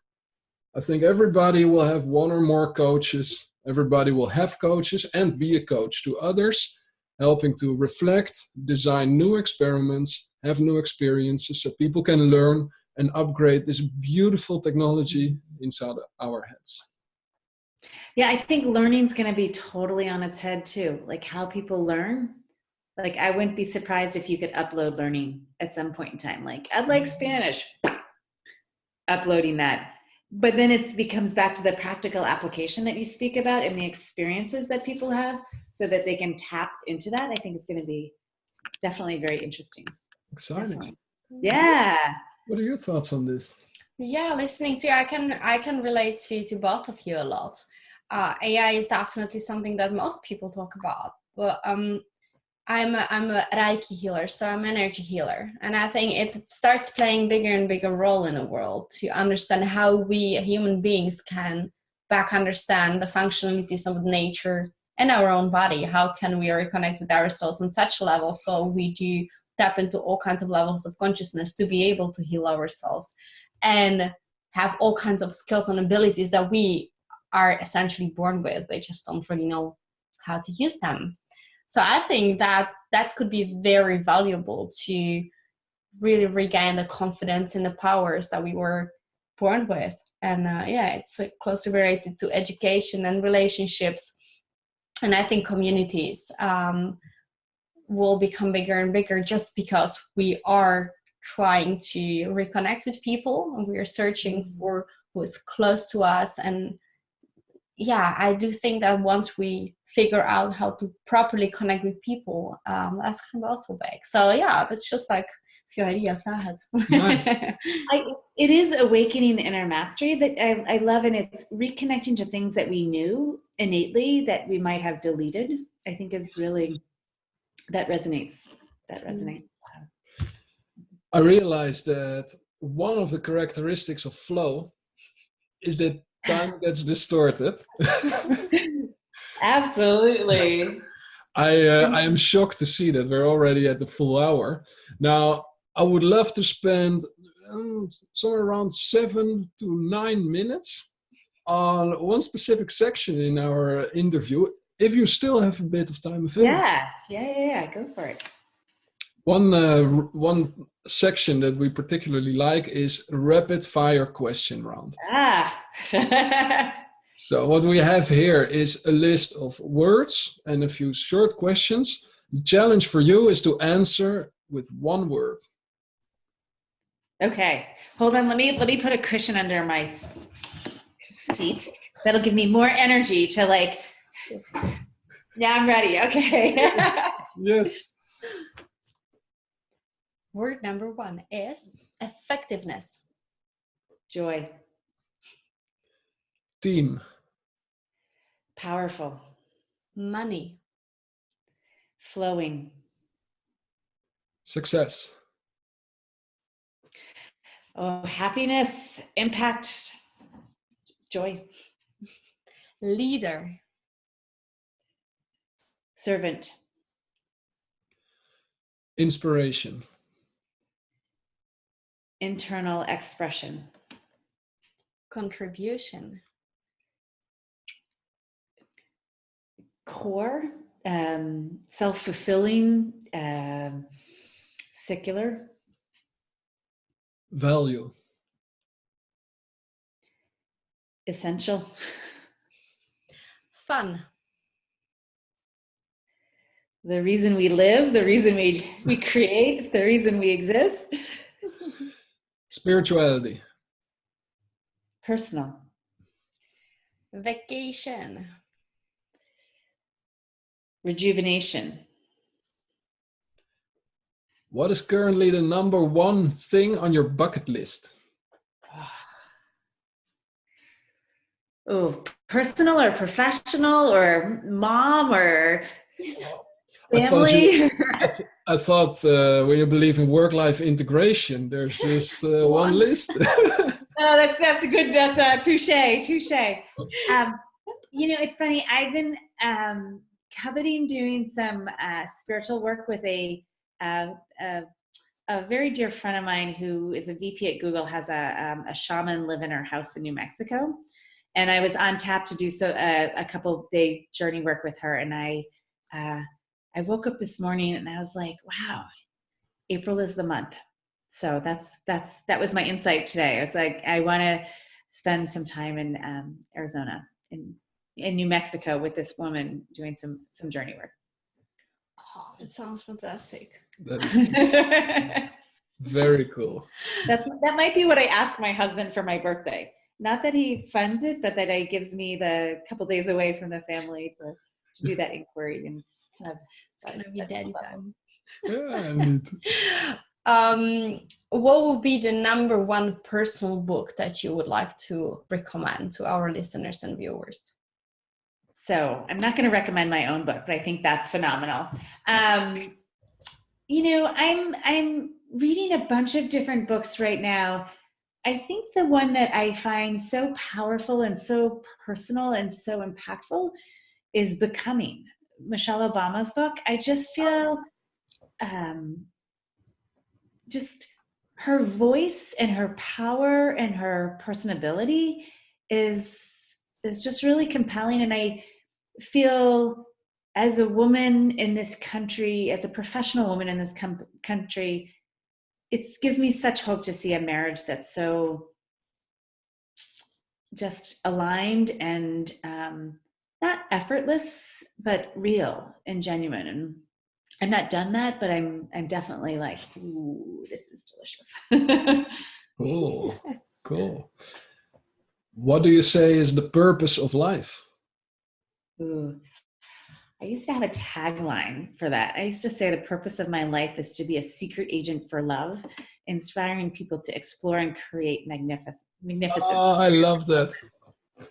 Speaker 2: I think everybody will have one or more coaches. Everybody will have coaches and be a coach to others, helping to reflect, design new experiments, have new experiences so people can learn and upgrade this beautiful technology inside our heads.
Speaker 3: Yeah, I think learning's going to be totally on its head too. Like how people learn. Like I wouldn't be surprised if you could upload learning at some point in time. Like I'd like Spanish, uploading that. But then it becomes back to the practical application that you speak about and the experiences that people have so that they can tap into that. I think it's going to be definitely very interesting.
Speaker 2: Exciting.
Speaker 3: Definitely. Yeah.
Speaker 2: What are your thoughts on this?
Speaker 1: Yeah, listening to you, I can relate to both of you a lot. AI is definitely something that most people talk about, but I'm a Reiki healer, so I'm an energy healer, and I think it starts playing bigger and bigger role in the world to understand how we human beings can back understand the functionalities of nature and our own body. How can we reconnect with ourselves on such a level so we do tap into all kinds of levels of consciousness to be able to heal ourselves and have all kinds of skills and abilities that we are essentially born with. We just don't really know how to use them. So I think that that could be very valuable to really regain the confidence in the powers that we were born with. And yeah, it's closely related to education and relationships. And I think communities will become bigger and bigger just because we are trying to reconnect with people and we are searching for who is close to us. And yeah, I do think that once we figure out how to properly connect with people, that's kind of also big. So yeah, that's just like a few ideas I had.
Speaker 2: Nice.
Speaker 3: It is awakening the inner mastery that I love, and it's reconnecting to things that we knew innately that we might have deleted. I think is really, that resonates. That resonates.
Speaker 2: I realized that one of the characteristics of flow is that time gets distorted.
Speaker 3: Absolutely.
Speaker 2: I am shocked to see that we're already at the full hour. Now, I would love to spend somewhere around 7 to 9 minutes on one specific section in our interview, if you still have a bit of time available.
Speaker 3: Yeah. Go for it.
Speaker 2: One section that we particularly like is rapid fire question round. So what we have here is a list of words and a few short questions. The challenge for you is to answer with one word.
Speaker 3: Okay, hold on. Let me put a cushion under my feet. That'll give me more energy to like. Yeah, I'm ready. Okay.
Speaker 2: Yes.
Speaker 1: Word number 1 is effectiveness.
Speaker 3: Joy.
Speaker 2: Team.
Speaker 3: Powerful.
Speaker 1: Money.
Speaker 3: Flowing.
Speaker 2: Success.
Speaker 3: Oh, happiness, impact, joy.
Speaker 1: Leader.
Speaker 3: Servant.
Speaker 2: Inspiration.
Speaker 3: Internal expression.
Speaker 1: Contribution.
Speaker 3: Core. Self-fulfilling. Secular.
Speaker 2: Value.
Speaker 3: Essential.
Speaker 1: Fun.
Speaker 3: The reason we live, the reason we create, the reason we exist.
Speaker 2: Spirituality.
Speaker 3: Personal.
Speaker 1: Vacation.
Speaker 3: Rejuvenation.
Speaker 2: What is currently the number one thing on your bucket list?
Speaker 3: Oh, personal or professional or mom or family?
Speaker 2: I thought when you believe in work-life integration, there's just one list.
Speaker 3: Oh, that's a good. That's touche. It's funny. I've been coveting doing some spiritual work with a very dear friend of mine who is a VP at Google, has a shaman live in her house in New Mexico. And I was on tap to do a couple day journey work with her. And I woke up this morning and I was like, wow, April is the month. So that was my insight today. I was like, I want to spend some time in Arizona, in New Mexico with this woman doing some journey work.
Speaker 1: Oh, it sounds fantastic.
Speaker 2: That is very cool.
Speaker 3: That might be what I asked my husband for my birthday. Not that he funds it, but that he gives me the couple days away from the family to do that inquiry and kind of.
Speaker 1: It's gonna be daddy time.
Speaker 2: Yeah, neat.
Speaker 1: What would be the number one personal book that you would like to recommend to our listeners and viewers?
Speaker 3: So I'm not going to recommend my own book, but I think that's phenomenal. I'm reading a bunch of different books right now. I think the one that I find so powerful and so personal and so impactful is Becoming, Michelle Obama's book. I just feel just her voice and her power and her personability is just really compelling. And I feel as a woman in this country, as a professional woman in this country, it gives me such hope to see a marriage that's so just aligned and not effortless, but real and genuine. And I've not done that, but I'm definitely like, ooh, this is delicious.
Speaker 2: Cool. What do you say is the purpose of life?
Speaker 3: Ooh. I used to have a tagline for that. I used to say the purpose of my life is to be a secret agent for love, inspiring people to explore and create magnificent.
Speaker 2: Oh, I love that.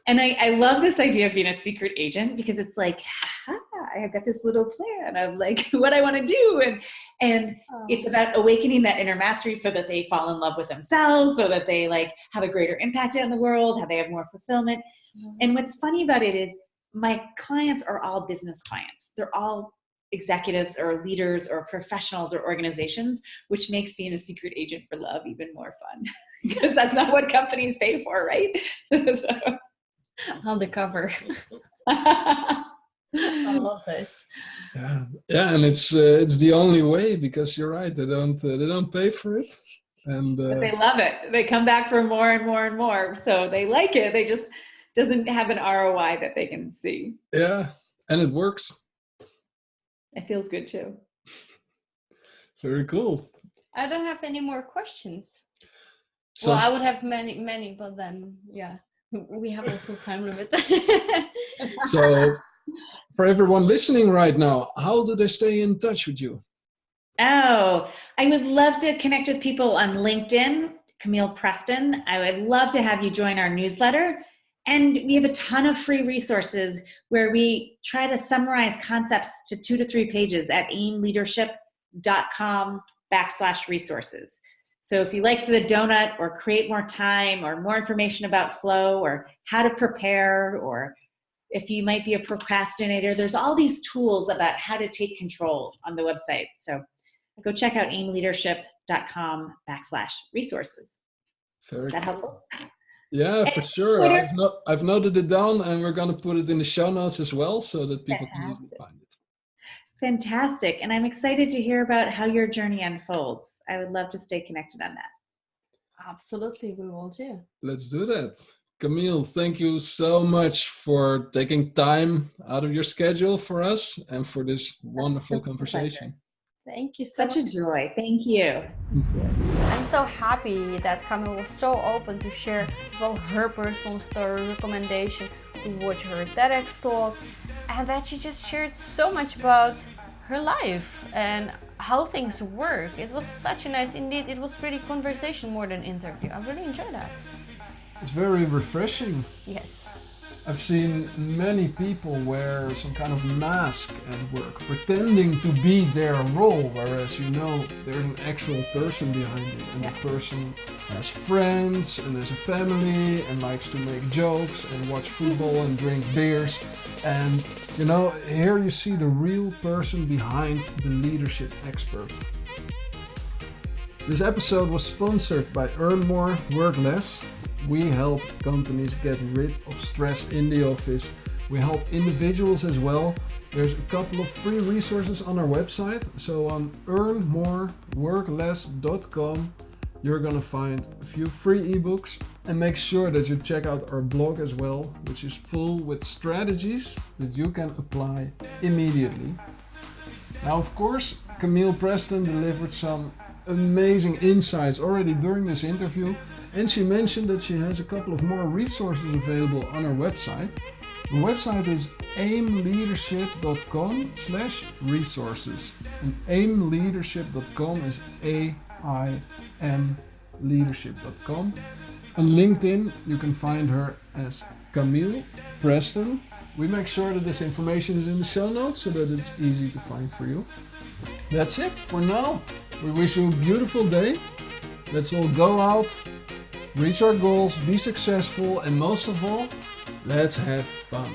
Speaker 3: And I love this idea of being a secret agent because it's like, I've got this little plan of like what I want to do. And it's about awakening that inner mastery so that they fall in love with themselves, so that they like have a greater impact on the world, how they have more fulfillment. Mm-hmm. And what's funny about it is my clients are all business clients. They're all executives or leaders or professionals or organizations, which makes being a secret agent for love even more fun because that's not what companies pay for, right?
Speaker 1: On the cover. I love this.
Speaker 2: Yeah, and it's the only way because you're right. They don't pay for it, and
Speaker 3: but they love it. They come back for more and more and more. So they like it. They just doesn't have an ROI that they can see.
Speaker 2: Yeah, and it works.
Speaker 3: It feels good too.
Speaker 2: Very cool.
Speaker 1: I don't have any more questions.
Speaker 2: So,
Speaker 1: well, I would have many, but then we have also time limit.
Speaker 2: So, for everyone listening right now, how do they stay in touch with you?
Speaker 3: Oh, I would love to connect with people on LinkedIn, Camille Preston. I would love to have you join our newsletter. And we have a ton of free resources where we try to summarize concepts to 2 to 3 pages at aimleadership.com/resources. So if you like the donut or create more time or more information about flow or how to prepare, or if you might be a procrastinator, there's all these tools about how to take control on the website. So go check out aimleadership.com/resources. Is that helpful?
Speaker 2: Yeah, for sure. I've noted it down, and we're going to put it in the show notes as well so that people can easily find it.
Speaker 3: Fantastic. And I'm excited to hear about how your journey unfolds. I would love to stay connected on that.
Speaker 1: Absolutely, we will do.
Speaker 2: Let's do that. Camille, thank you so much for taking time out of your schedule for us and for this wonderful conversation.
Speaker 1: Thank you so
Speaker 3: much. Such a joy. Thank you.
Speaker 1: I'm so happy that Camille was so open to share as well her personal story, recommendation to watch her TEDx talk, and that she just shared so much about her life and how things work. It was such a nice, indeed, it was really conversation more than interview. I really enjoyed that.
Speaker 2: It's very refreshing.
Speaker 1: Yes.
Speaker 2: I've seen many people wear some kind of mask at work, pretending to be their role, whereas there's an actual person behind it, and the person has friends and has a family and likes to make jokes and watch football and drink beers. And here you see the real person behind the leadership expert. This episode was sponsored by Earn More, Work Less. We help companies get rid of stress in the office. We help individuals as well. There's a couple of free resources on our website. So on earnmoreworkless.com, you're gonna find a few free ebooks, and make sure that you check out our blog as well, which is full with strategies that you can apply immediately. Now, of course, Camille Preston delivered some amazing insights already during this interview, and she mentioned that she has a couple of more resources available on her website. The website is aimleadership.com/resources, and aimleadership.com is AIMLEADERSHIP.com. imleadership.com. On LinkedIn, you can find her as Camille Preston. We make sure that this information is in the show notes so that it's easy to find for you. That's it for now. We wish you a beautiful day. Let's all go out, reach our goals, be successful, and most of all, let's have fun.